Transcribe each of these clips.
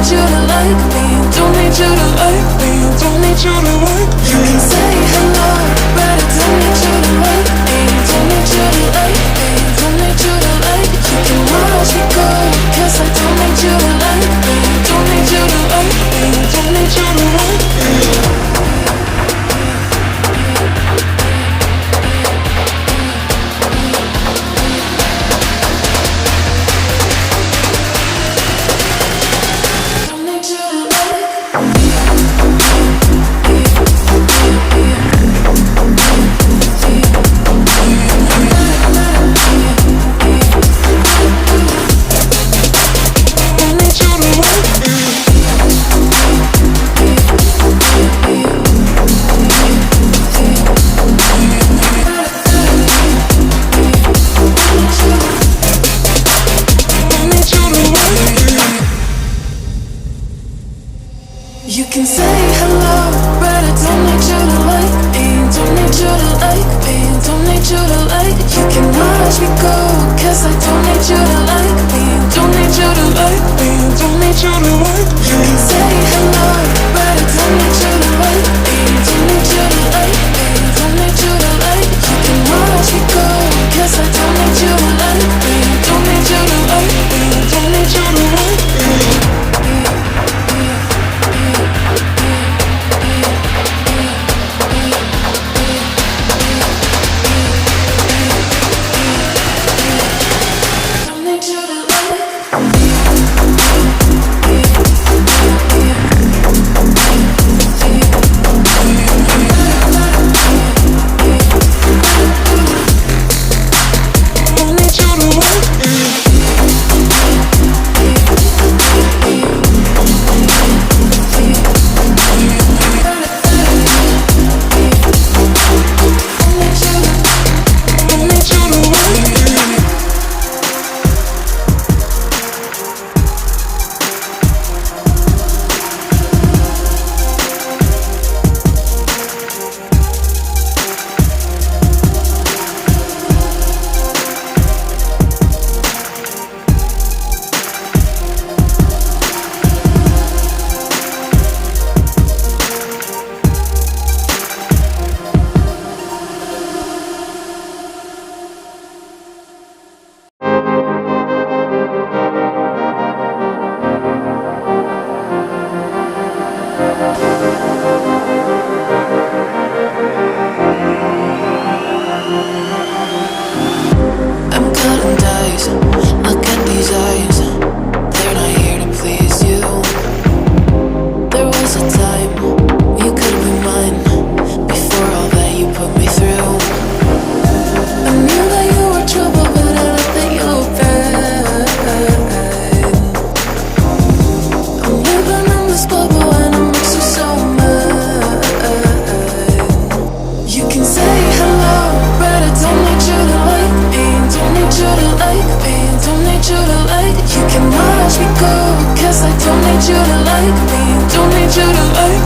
need you to like me, don't need you to like me, don't need you to like me. You can say hello, but I don't need you to like me, don't need you to like me, don't need you to like. You can watch me go, 'cause I don't need you to like me, don't need you to like me, don't need you to like me. You can say hello, but I don't need you to like me, don't need you to like me, don't need you to like. You can watch me go, 'cause I don't need you to like me, don't need you to like me, don't need you to like. You can say hello, but I don't need you to like me, don't need you to like me, don't need you to like. You can watch me go, 'cause I don't need you to like me, don't need you to like me, don't need you to like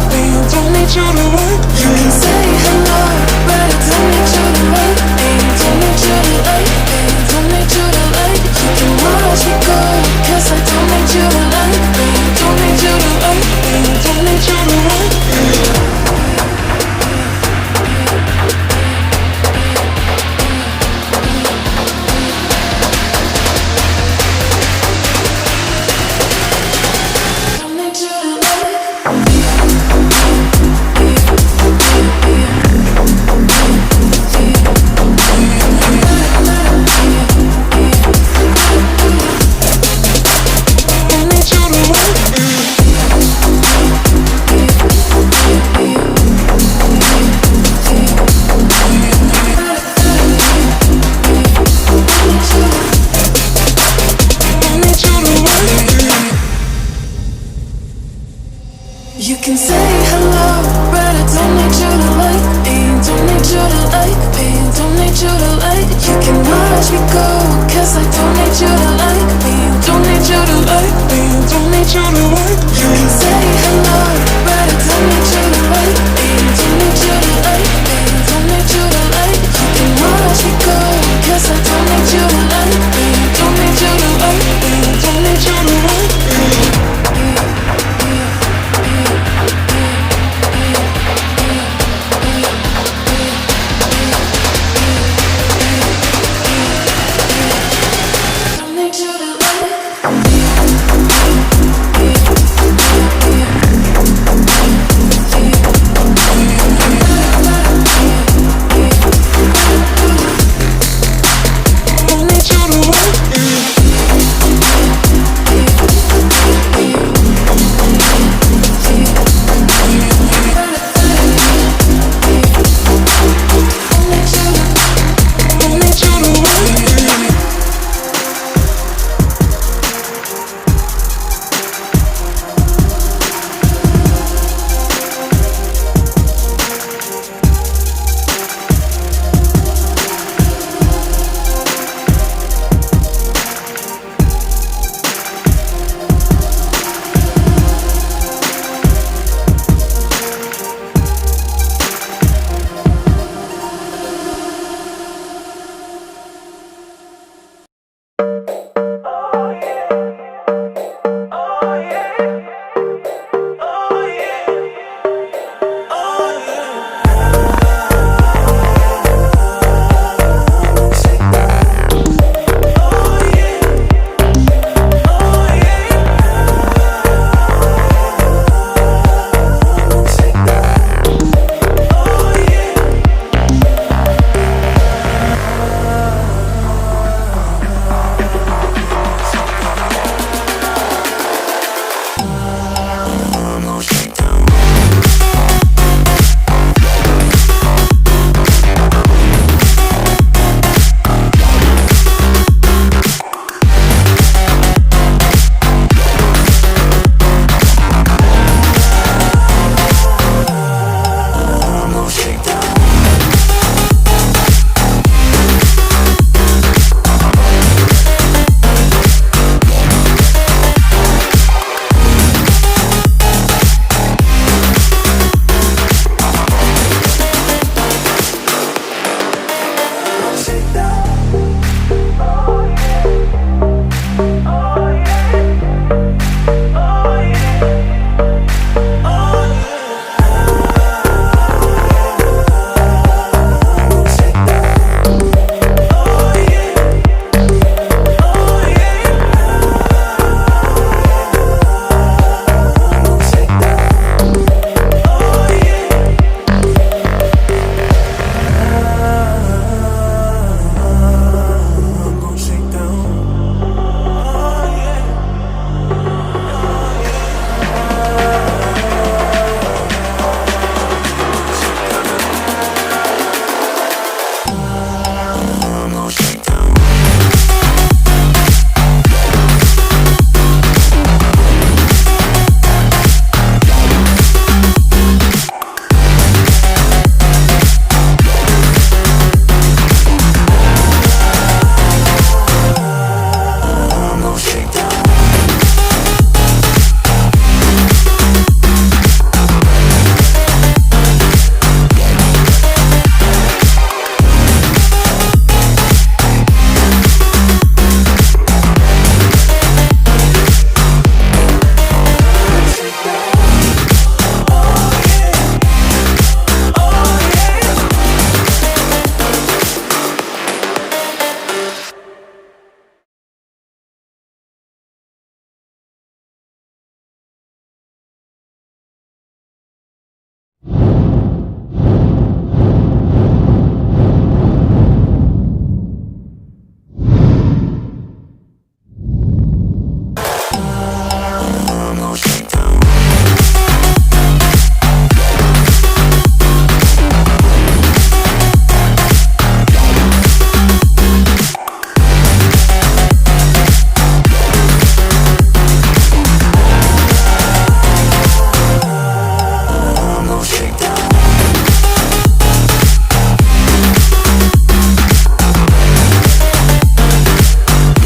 me. You can say hello, but I don't need you to like me, don't need you to like me, don't need you to like. You can watch me go, 'cause I don't need you to like me, don't need you to like me, don't need you to like. You can say hello, but I don't need you to like me, don't need you to like me, don't need you to like. You can watch me go, 'cause I don't need you to like.